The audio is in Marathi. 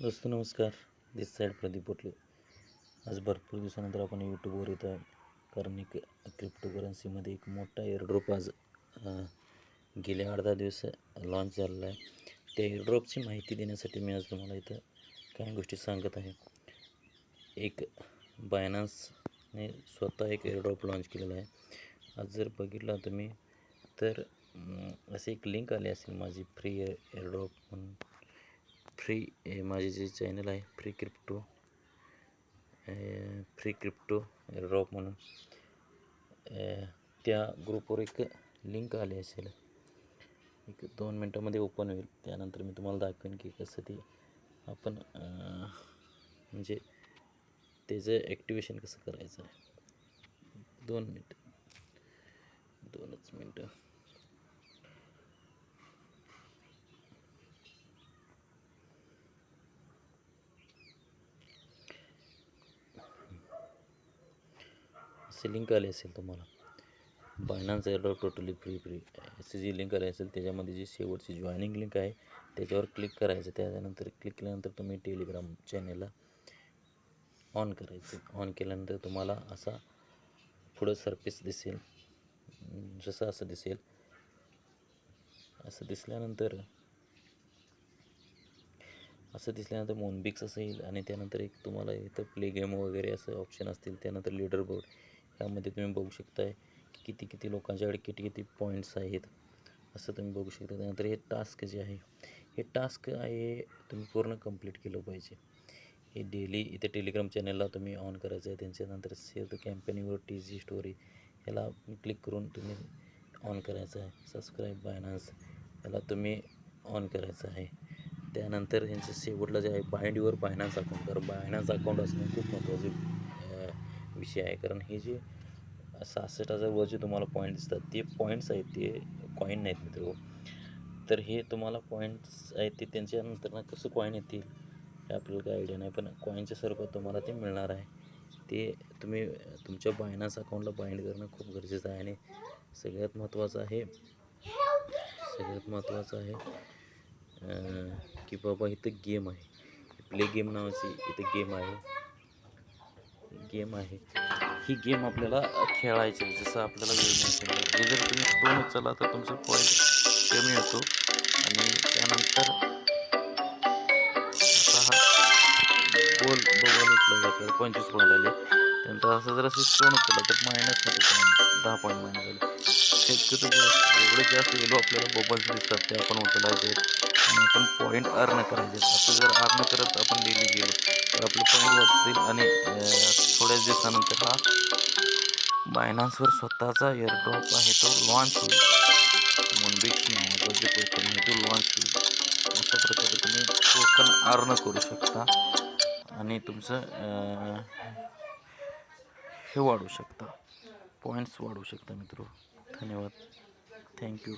दोस्तों नमस्कार. दिस साईड प्रदीप पोटले. आज भरपूर दिवसानंतर आपण यूट्यूबवर येत आहे, कारण एक क्रिप्टोकरन्सीमध्ये एक मोठा एअरड्रॉप आज गेल्या 8-10 दिवस लॉन्च झालेला आहे. त्या एअरड्रॉपची माहिती देण्यासाठी मी आज तुम्हाला इथं काही गोष्टी सांगत आहे. एक बायनान्सने स्वतः एक एअरड्रॉप लॉन्च केलेला आहे. आज जर बघितला तुम्ही तर अशी एक लिंक आली असेल माझी फ्री एअरड्रॉप म्हणून. माझे जे चॅनल आहे फ्री क्रिप्टो एअरड्रॉप म्हणून, त्या ग्रुपवर एक लिंक आली असेल. एक 2 मिनटामध्ये ओपन होईल. त्यानंतर मी तुम्हाला दाखवेन की कसं ते आपण म्हणजे त्याचं ॲक्टिवेशन कसं करायचं आहे. 2च मिनटं. असे लिंक आले असेल तुम्हाला, बायनान्स एअरड्रॉप टोटली फ्री अशी जी लिंक आली असेल, त्याच्यामध्ये जी शेवटची जॉईनिंग लिंक आहे त्याच्यावर क्लिक करायचं. त्यानंतर क्लिक केल्यानंतर तुम्ही टेलिग्राम चॅनलला ऑन करायचं. ऑन केल्यानंतर तुम्हाला असा पुढं सरफेस दिसेल. असं दिसेल. असं दिसल्यानंतर मोनबिक्स असं येईल आणि त्यानंतर एक तुम्हाला इथं प्ले गेम वगैरे असं ऑप्शन असतील. त्यानंतर लीडर बोर्ड, यामध्ये तुम्ही बघू शकताय की किती लोकांच्याकडे किती पॉईंट्स आहेत असं तुम्ही बघू शकता. त्यानंतर हे टास्क जे आहे, हे टास्क आहे तुम्ही पूर्ण कंप्लीट केलं पाहिजे. हे डेली इथे टेलिग्राम चॅनलला तुम्ही ऑन करायचं आहे. त्यांच्यानंतर सेव्ह द कॅम्पेनीवर TG स्टोरी याला क्लिक करून तुम्ही ऑन करायचं आहे. सबस्क्राईब बायनान्स याला तुम्ही ऑन करायचं आहे. त्यानंतर ह्यांचं शेवटला जे आहे बाइंड युअर बायनान्स अकाउंट, कारण बायनान्स अकाउंट असणं खूप महत्त्वाचे विषय आहे. कारण हे जे 66,000 वरचे तुम्हाला पॉईंट दिसतात, ते पॉईंट्स आहेत, ते कॉईन नाहीत मित्र. तर हे तुम्हाला पॉईंट्स आहेत, ते त्यांच्यानंतर कसं कॉईन येतील हे आपल्याला काही आयडिया नाही, पण कॉईनच्या स्वरूपात तुम्हाला ते मिळणार आहे. ते तुम्ही तुमच्या बायनान्स अकाउंटला बाइंड करणं खूप गरजेचं आहे. आणि सगळ्यात महत्त्वाचं आहे की बाबा इथं गेम आहे, प्ले गेम नावाची इथं गेम आहे. ही गेम आपल्याला खेळायची आहे. जसं आपल्याला वेळ मिळतो, हे जर तुम्ही स्टोन उचलला तर तुमचं पॉईंट कमी होतो. आणि त्यानंतर असा हा बॉल उचलला जातो. 25 पॉईंट आले. त्यानंतर असं जर असे स्टोन उचलला तर मायनस होते, 10 पॉईंट मायनस झाले. शक्यतो एवढे जास्त येलो आपल्याला बबल्स दिसतात, ते आपण उचलायचे आणि आपण पॉईंट अर्न करायचे. असं जर अर्न करत आपण डेली गेलो तर आपले पॉईंट वाचतील. आणि थोड्याच दिवसानंतर हा बायनान्सवर स्वतःचा एअरड्रॉप आहे तो लॉन्च होईल. मोनबिक्स नावाचा जे टोकन आहे तो लॉन्च होईल. अशा प्रकारे तुम्ही टोकन अर्न करू शकता आणि तुमचं हे वाढवू शकता, पॉईंट्स वाढवू शकता मित्र. धन्यवाद. थँक्यू.